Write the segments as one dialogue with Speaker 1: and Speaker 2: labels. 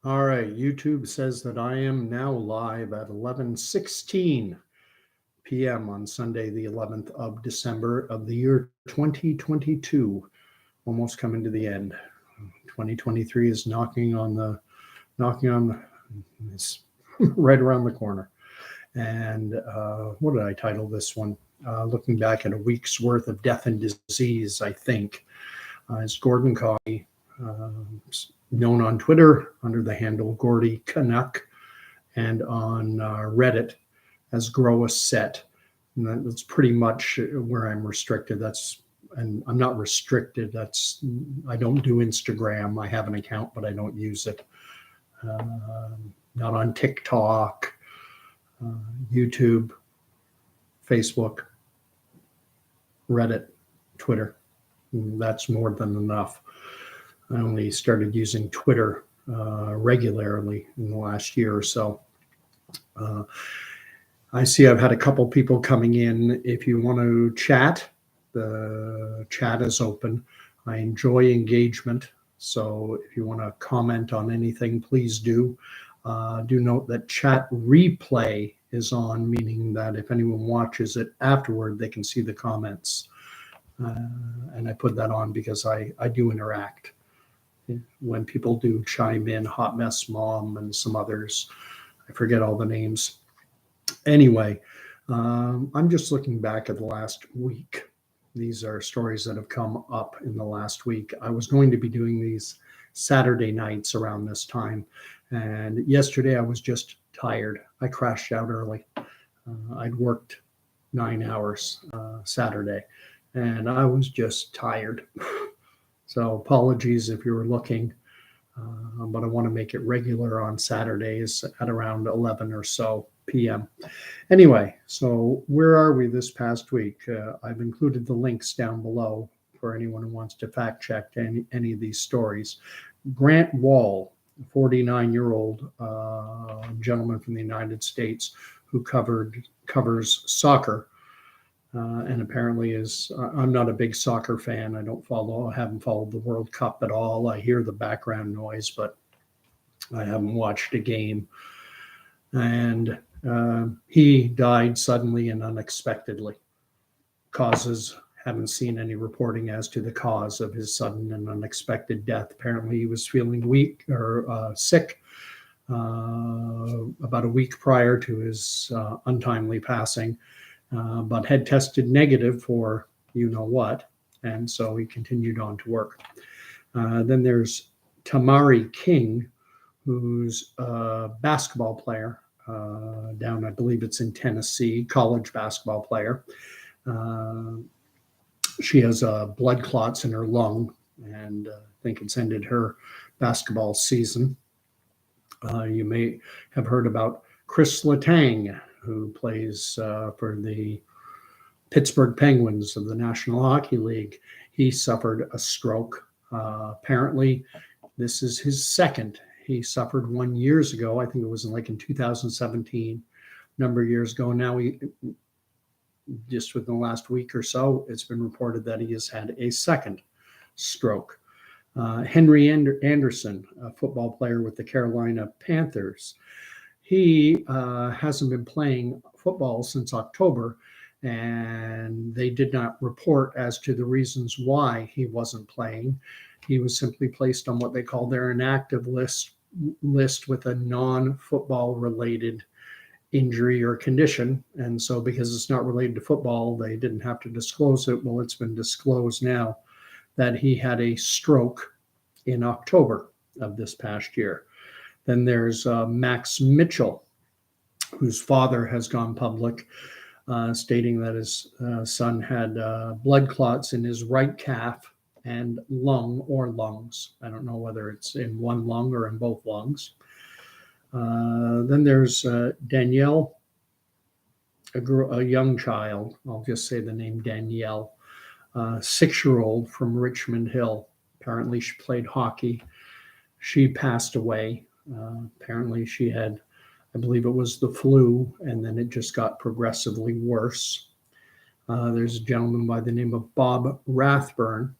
Speaker 1: All right, YouTube says that I am now live at 11:16 p.m. on Sunday, the 11th of December of the year 2022. Almost coming to the end. 2023 is knocking on it's right around the corner. And what did I title this one? Looking back at a week's worth of death and disease, I think. It's Gordon Coffey, known on Twitter under the handle Gordy Canuck, and on Reddit as Grow a Set. And that's pretty much where I'm restricted. And I'm not restricted. I don't do Instagram. I have an account, but I don't use it. Not on TikTok, YouTube, Facebook, Reddit, Twitter. That's more than enough. I only started using Twitter regularly in the last year or so. I see I've had a couple people coming in. If you want to chat, the chat is open. I enjoy engagement. So if you want to comment on anything, please do. Do note that chat replay is on, meaning that if anyone watches it afterward, they can see the comments. And I put that on because I do interact. When people do chime in, Hot Mess Mom and some others, I forget all the names. Anyway, I'm just looking back at the last week. These are stories that have come up in the last week. I was going to be doing these Saturday nights around this time. And yesterday I was just tired. I crashed out early. I'd worked 9 hours Saturday, and I was just tired. So apologies if you were looking, but I want to make it regular on Saturdays at around 11 or so p.m. Anyway, so where are we this past week? I've included the links down below for anyone who wants to fact check any of these stories. Grant Wall, a 49-year-old gentleman from the United States who covers soccer. And apparently I'm not a big soccer fan. I haven't followed the World Cup at all. I hear the background noise, but I haven't watched a game. And he died suddenly and unexpectedly. Haven't seen any reporting as to the cause of his sudden and unexpected death. Apparently he was feeling weak or sick about a week prior to his untimely passing. But had tested negative for you know what, and so he continued on to work. Then there's Tamari King, who's a basketball player down, I believe it's in Tennessee, college basketball player. She has blood clots in her lung, and I think it's ended her basketball season. You may have heard about Kris Letang, who plays for the Pittsburgh Penguins of the National Hockey League. He suffered a stroke. Apparently, this is his second. He suffered 1 year ago. I think it was in 2017, a number of years ago. Now, just within the last week or so, it's been reported that he has had a second stroke. Henry Anderson, a football player with the Carolina Panthers, he hasn't been playing football since October, and they did not report as to the reasons why he wasn't playing. He was simply placed on what they call their inactive list with a non-football related injury or condition. And so because it's not related to football, they didn't have to disclose it. Well, it's been disclosed now that he had a stroke in October of this past year. Then there's Max Mitchell, whose father has gone public, stating that his son had blood clots in his right calf and lung or lungs. I don't know whether it's in one lung or in both lungs. Then there's Danielle, a young child. I'll just say the name Danielle, 6-year-old from Richmond Hill. Apparently she played hockey. She passed away. Apparently she had, I believe it was the flu, and then it just got progressively worse. There's a gentleman by the name of Bob Rathburn,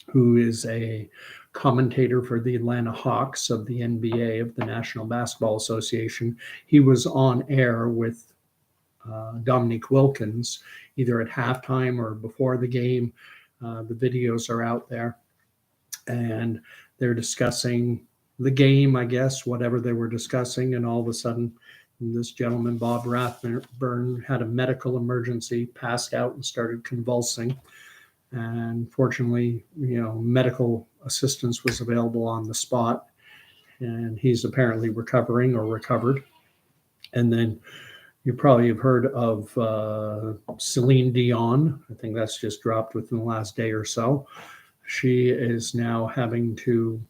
Speaker 1: who is a commentator for the Atlanta Hawks of the NBA, of the National Basketball Association. He was on air with Dominique Wilkins, either at halftime or before the game. The videos are out there, and they're discussing the game, I guess, whatever they were discussing, and all of a sudden, this gentleman, Bob Rathburn, had a medical emergency, passed out and started convulsing. And fortunately, medical assistance was available on the spot, and he's apparently recovering or recovered. And then you probably have heard of Céline Dion. I think that's just dropped within the last day or so. She is now having to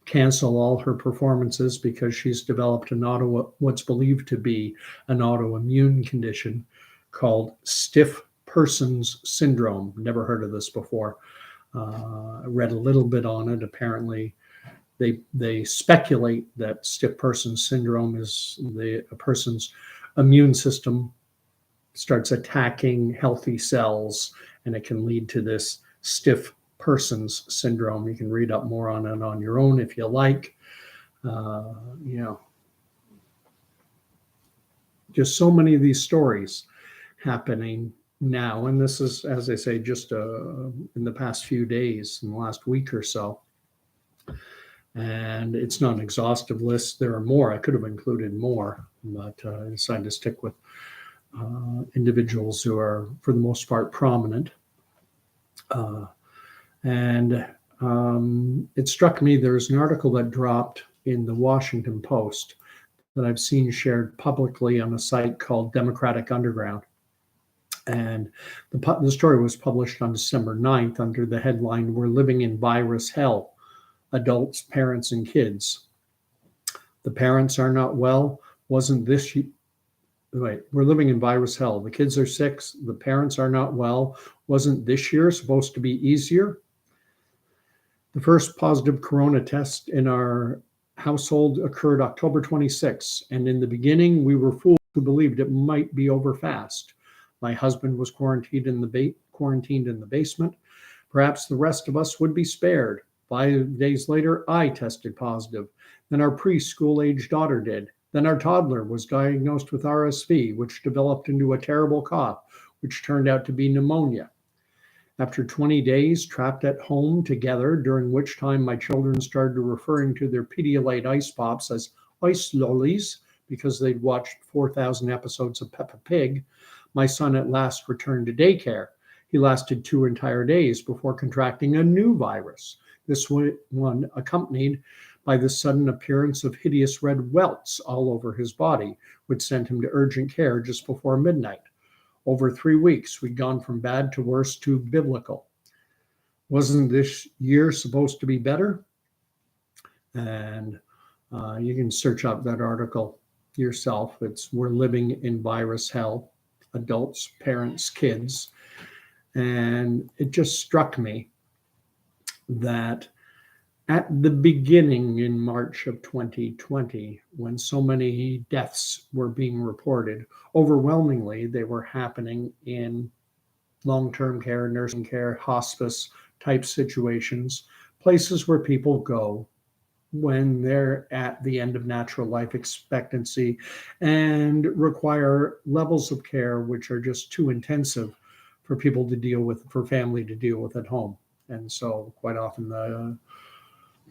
Speaker 1: cancel all her performances because she's developed what's believed to be an autoimmune condition called stiff person's syndrome. Never heard of this before. I read a little bit on it. Apparently, they speculate that stiff person syndrome is a person's immune system starts attacking healthy cells, and it can lead to this stiff person's syndrome. You can read up more on it on your own if you like. Just so many of these stories happening now, and this is, as I say, just in the past few days, in the last week or so. And it's not an exhaustive list. There are more. I could have included more, but I decided to stick with individuals who are, for the most part, prominent. And it struck me, there's an article that dropped in the Washington Post that I've seen shared publicly on a site called Democratic Underground. And the story was published on December 9th under the headline, "We're Living in Virus Hell, Adults, Parents, and Kids." The parents are not well. Wasn't this... Wait, we're living in virus hell. The kids are sick. The parents are not well. Wasn't this year supposed to be easier? The first positive corona test in our household occurred October 26th, and in the beginning, we were fools who believed it might be over fast. My husband was quarantined in the basement. Perhaps the rest of us would be spared. 5 days later, I tested positive. Then our preschool-age daughter did. Then our toddler was diagnosed with RSV, which developed into a terrible cough, which turned out to be pneumonia. After 20 days trapped at home together, during which time my children started referring to their Pedialyte ice pops as ice lollies because they'd watched 4,000 episodes of Peppa Pig, my son at last returned to daycare. He lasted 2 entire days before contracting a new virus. This one accompanied by the sudden appearance of hideous red welts all over his body, which sent him to urgent care just before midnight. Over 3 weeks, we'd gone from bad to worse to biblical. Wasn't this year supposed to be better? And you can search up that article yourself. It's "We're Living in Virus Hell, Adults, Parents, Kids." And it just struck me that at the beginning in March of 2020, when so many deaths were being reported, overwhelmingly they were happening in long-term care, nursing care, hospice type situations, places where people go when they're at the end of natural life expectancy and require levels of care which are just too intensive for people to deal with, for family to deal with at home. And so quite often the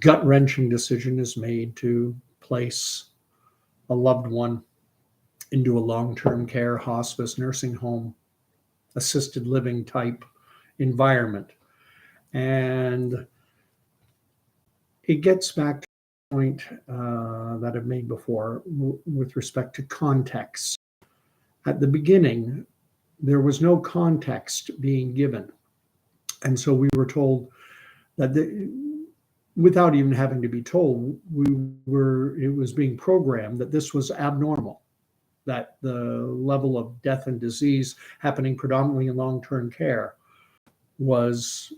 Speaker 1: gut-wrenching decision is made to place a loved one into a long-term care, hospice, nursing home, assisted living type environment. And it gets back to the point that I've made before with respect to context. At the beginning, there was no context being given. And so we were told that without even having to be told, it was being programmed that this was abnormal, that the level of death and disease happening predominantly in long-term care was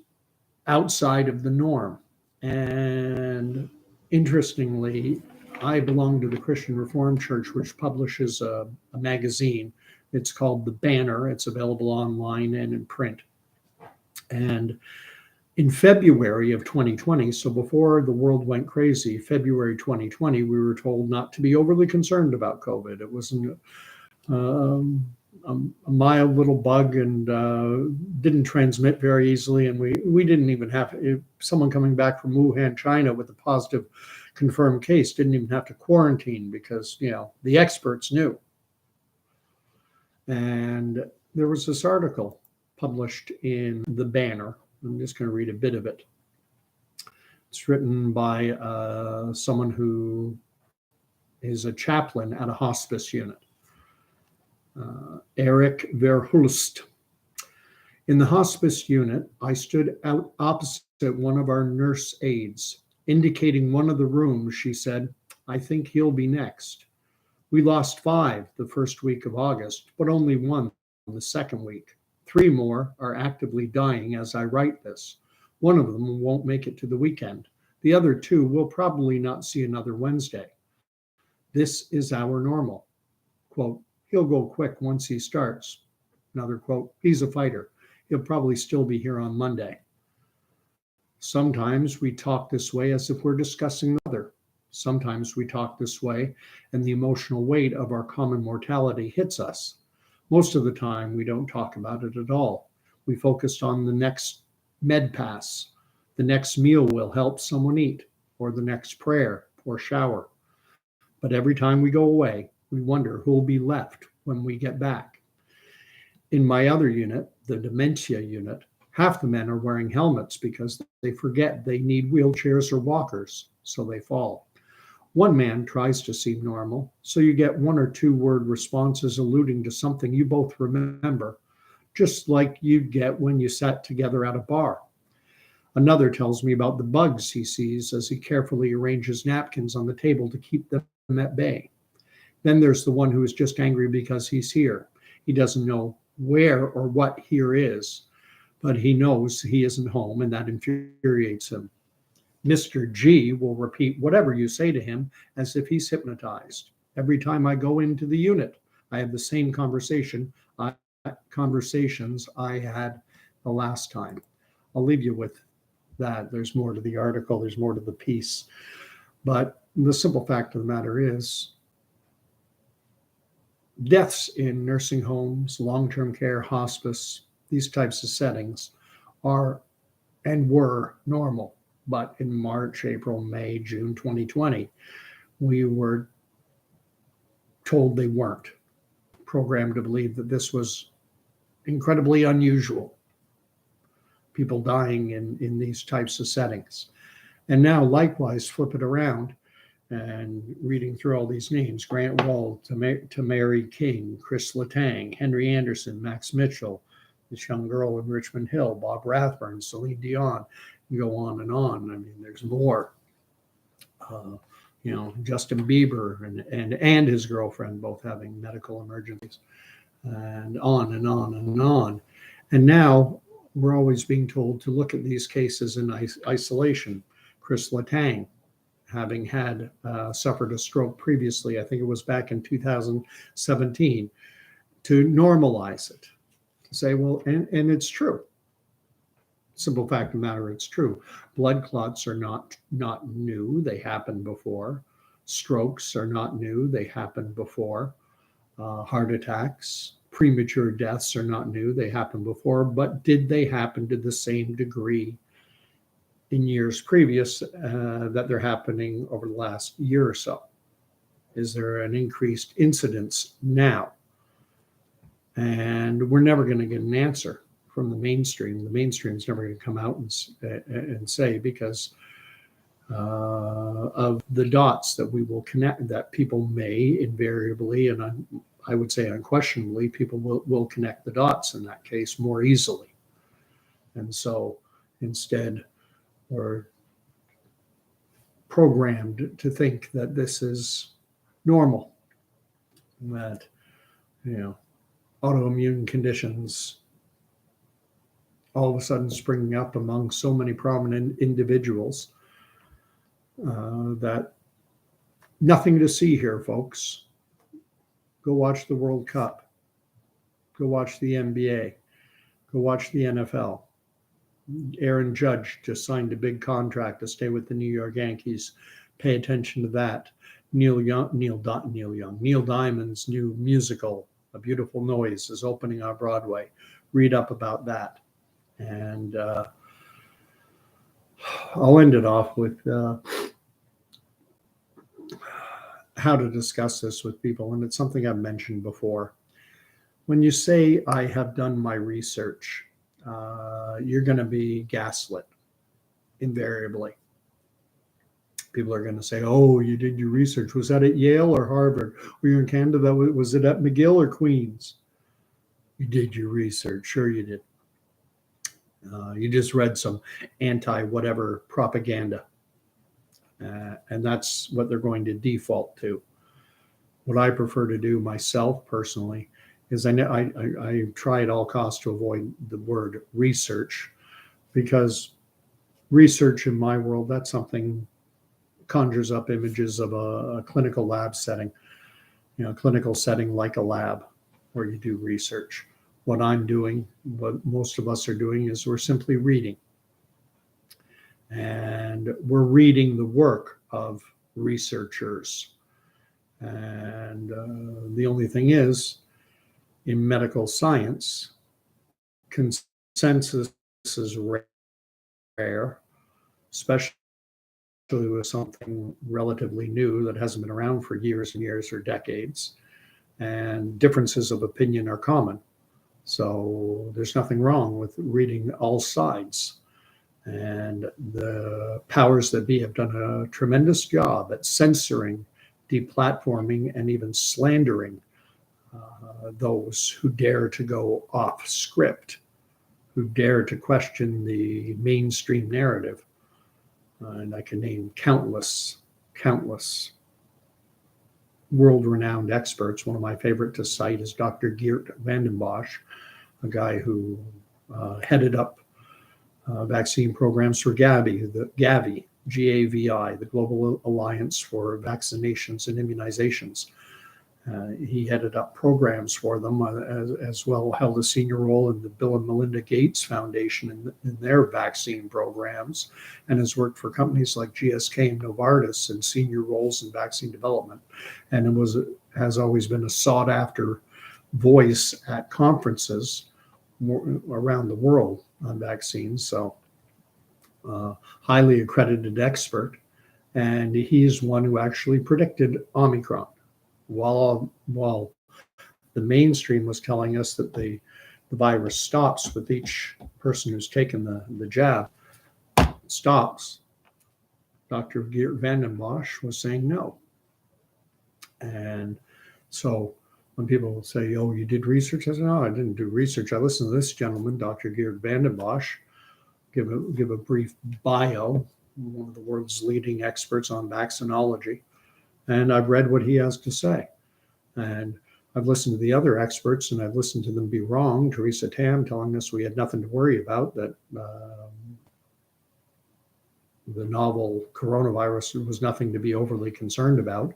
Speaker 1: outside of the norm. And interestingly, I belong to the Christian Reformed Church, which publishes a magazine. It's called The Banner. It's available online and in print. And In February of 2020, so before the world went crazy, February 2020, we were told not to be overly concerned about COVID. It was um, a mild little bug and didn't transmit very easily. And we didn't even have, if someone coming back from Wuhan, China with a positive confirmed case didn't even have to quarantine because, the experts knew. And there was this article published in the Banner. I'm just going to read a bit of it. It's written by someone who is a chaplain at a hospice unit, Eric Verhulst. In the hospice unit, I stood out opposite one of our nurse aides, indicating one of the rooms. She said, "I think he'll be next." We lost 5 the first week of August, but only 1 the second week. 3 more are actively dying as I write this. 1 of them won't make it to the weekend. The other 2 will probably not see another Wednesday. This is our normal. Quote, "He'll go quick once he starts." Another quote, "He's a fighter. He'll probably still be here on Monday." Sometimes we talk this way as if we're discussing the weather. Sometimes we talk this way and the emotional weight of our common mortality hits us. Most of the time, we don't talk about it at all. We focus on the next med pass, the next meal will help someone eat, or the next prayer or shower. But every time we go away, we wonder who'll be left when we get back. In my other unit, the dementia unit, half the men are wearing helmets because they forget they need wheelchairs or walkers, so they fall. One man tries to seem normal, so you get 1 or 2 word responses alluding to something you both remember, just like you'd get when you sat together at a bar. Another tells me about the bugs he sees as he carefully arranges napkins on the table to keep them at bay. Then there's the one who is just angry because he's here. He doesn't know where or what here is, but he knows he isn't home, and that infuriates him. Mr. G will repeat whatever you say to him as if he's hypnotized. Every time I go into the unit, I have the same conversations I had the last time. I'll leave you with that. There's more to the article, there's more to the piece. But the simple fact of the matter is, deaths in nursing homes, long-term care, hospice, these types of settings are and were normal. But in March, April, May, June 2020, we were told they weren't, programmed to believe that this was incredibly unusual. People dying in these types of settings. And now, likewise, flip it around and reading through all these names: Grant Wald, to Mary King, Kris Letang, Henry Anderson, Max Mitchell, this young girl in Richmond Hill, Bob Rathburn, Céline Dion. Go on and on. I mean, there's more. Justin Bieber and his girlfriend both having medical emergencies, and on and on and on. And now we're always being told to look at these cases in isolation. Kris Letang, having had suffered a stroke previously, I think it was back in 2017, to normalize it, to say, well, and it's true. Simple fact of the matter, it's true. Blood clots are not new. They happened before. Strokes are not new. They happened before. Heart attacks, premature deaths are not new. They happened before. But did they happen to the same degree in years previous that they're happening over the last year or so? Is there an increased incidence now? And we're never going to get an answer from the mainstream. The mainstream is never going to come out and say, because of the dots that we will connect, that people may invariably, and I would say unquestionably, people will connect the dots in that case more easily. And so instead, we're programmed to think that this is normal, that, autoimmune conditions all of a sudden springing up among so many prominent individuals, that nothing to see here, folks. Go watch the World Cup. Go watch the NBA. Go watch the NFL. Aaron Judge just signed a big contract to stay with the New York Yankees. Pay attention to that. Neil Diamond's new musical, A Beautiful Noise, is opening on Broadway. Read up about that. And I'll end it off with how to discuss this with people. And it's something I've mentioned before. When you say, I have done my research, you're going to be gaslit invariably. People are going to say, oh, you did your research. Was that at Yale or Harvard? Were you in Canada? Was it at McGill or Queens? You did your research. Sure you did. You just read some anti-whatever propaganda. And that's what they're going to default to. What I prefer to do myself personally is I try at all costs to avoid the word research, because research in my world, that's something conjures up images of a clinical lab setting, clinical setting like a lab where you do research. What I'm doing, what most of us are doing, is we're simply reading. And we're reading the work of researchers. And the only thing is, in medical science, consensus is rare, especially with something relatively new that hasn't been around for years and years or decades. And differences of opinion are common. So there's nothing wrong with reading all sides. And the powers that be have done a tremendous job at censoring, deplatforming, and even slandering those who dare to go off script, who dare to question the mainstream narrative. And I can name countless world-renowned experts. One of my favorite to cite is Dr. Geert Vanden Bossche, a guy who headed up vaccine programs for Gavi, Gavi, the Global Alliance for Vaccinations and Immunizations. He headed up programs for them, as well held a senior role in the Bill and Melinda Gates Foundation in their vaccine programs, and has worked for companies like GSK and Novartis in senior roles in vaccine development, and has always been a sought-after voice at conferences around the world on vaccines. So highly accredited expert, and he's one who actually predicted Omicron. While the mainstream was telling us that the virus stops with each person who's taken the jab, stops, Dr. Geert Vanden Bossche was saying no. And so when people say, oh, you did research? I said, no, I didn't do research. I listened to this gentleman, Dr. Geert Vanden Bossche, give a brief bio, one of the world's leading experts on vaccinology. And I've read what he has to say. And I've listened to the other experts, and I've listened to them be wrong. Theresa Tam telling us we had nothing to worry about, that the novel coronavirus was nothing to be overly concerned about.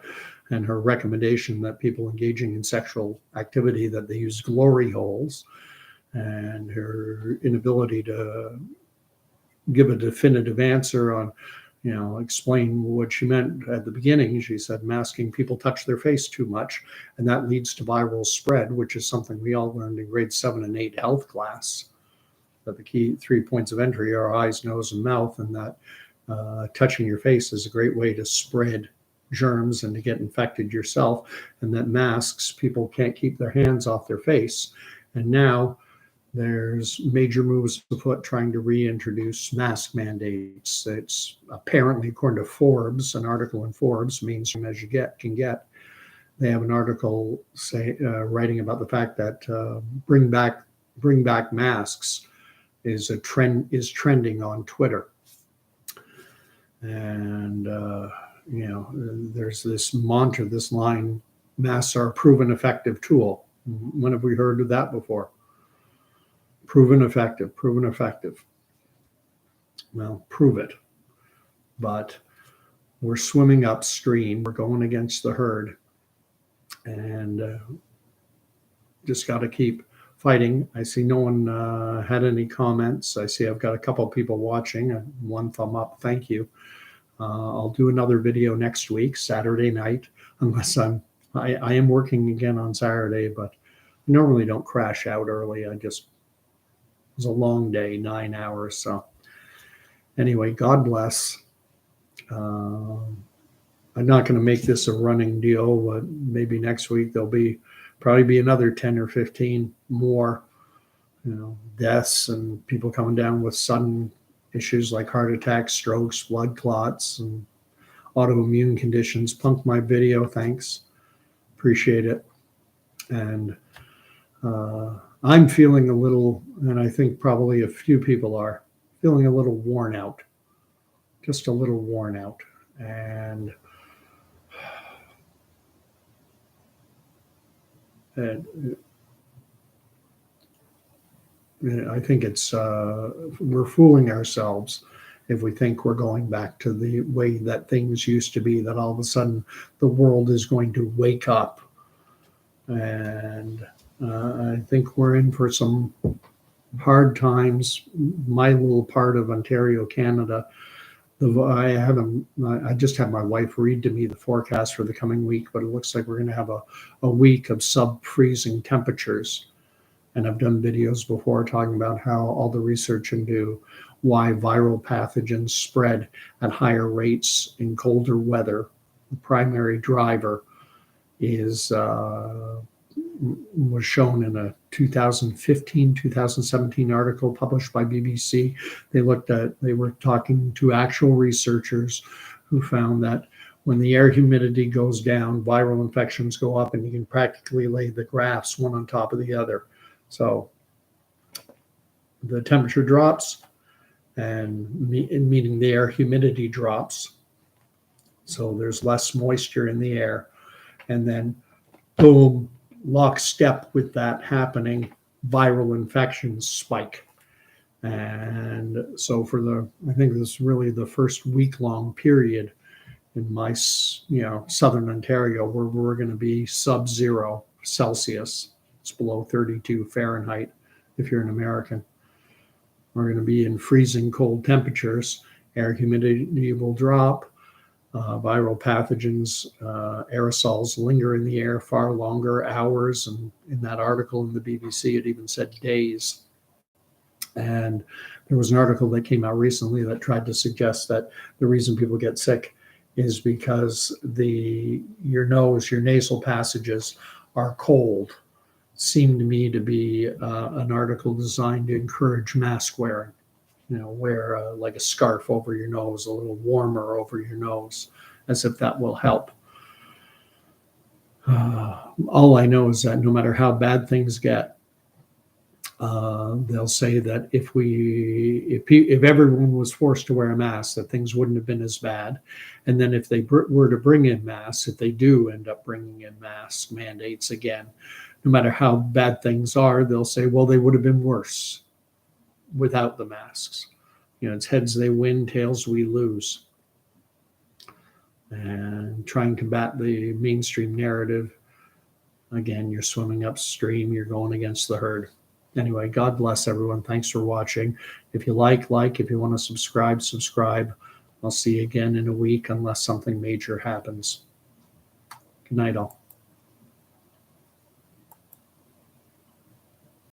Speaker 1: And her recommendation that people engaging in sexual activity, that they use glory holes, and her inability to give a definitive answer on, explain what she meant at the beginning. She said masking people touch their face too much, and that leads to viral spread, which is something we all learned in grade 7 and 8 health class, that the key 3 points of entry are eyes, nose, and mouth, and that touching your face is a great way to spread germs and to get infected yourself, and that masks, people can't keep their hands off their face. And now there's major moves afoot trying to reintroduce mask mandates. It's apparently, according to Forbes, an article in Forbes, mainstream as you can get, they have an article writing about the fact that bring back masks is trending on Twitter. And there's this mantra, this line: masks are a proven effective tool. When have we heard of that before? Proven effective. Well, prove it. But we're swimming upstream. We're going against the herd. And just got to keep fighting. I see no one had any comments. I see I've got a couple of people watching. One thumb up. Thank you. I'll do another video next week, Saturday night, unless I am working again on Saturday, but I normally don't crash out early. It was a long day, 9 hours. So anyway, God bless. I'm not going to make this a running deal, but maybe next week there'll probably be another 10 or 15 more, deaths and people coming down with sudden issues like heart attacks, strokes, blood clots, and autoimmune conditions. Punk my video, thanks. Appreciate it. And I'm feeling a little, and I think probably a few people are, feeling a little worn out. Just a little worn out. And I think we're fooling ourselves if we think we're going back to the way that things used to be, that all of a sudden the world is going to wake up. And I think we're in for some hard times. My little part of Ontario, Canada, I just had my wife read to me the forecast for the coming week, but it looks like we're going to have a week of sub-freezing temperatures. And I've done videos before talking about how all the research into why viral pathogens spread at higher rates in colder weather. The primary driver was shown in a 2015-2017 article published by BBC. They were talking to actual researchers who found that when the air humidity goes down, viral infections go up, and you can practically lay the graphs one on top of the other. So the temperature drops, and meaning the air humidity drops. So there's less moisture in the air. And then, boom, lockstep with that happening, viral infections spike. And so I think this is really the first week-long period in my, southern Ontario, where we're going to be sub-zero Celsius. It's below 32 Fahrenheit if you're an American. We're going to be in freezing cold temperatures. Air humidity will drop. Viral pathogens, aerosols linger in the air far longer, hours. And in that article in the BBC, it even said days. And there was an article that came out recently that tried to suggest that the reason people get sick is because your nasal passages are cold. Seemed to me to be an article designed to encourage mask wearing. Wear like a scarf over your nose, a little warmer over your nose, as if that will help. All I know is that no matter how bad things get, they'll say that if everyone was forced to wear a mask, that things wouldn't have been as bad. And then if they were to bring in masks, if they do end up bringing in mask mandates again, no matter how bad things are, they'll say, well, they would have been worse without the masks. It's heads they win, tails we lose. And try and combat the mainstream narrative. Again, you're swimming upstream, you're going against the herd. Anyway, God bless everyone. Thanks for watching. If you like. If you want to subscribe. I'll see you again in a week unless something major happens. Good night, all.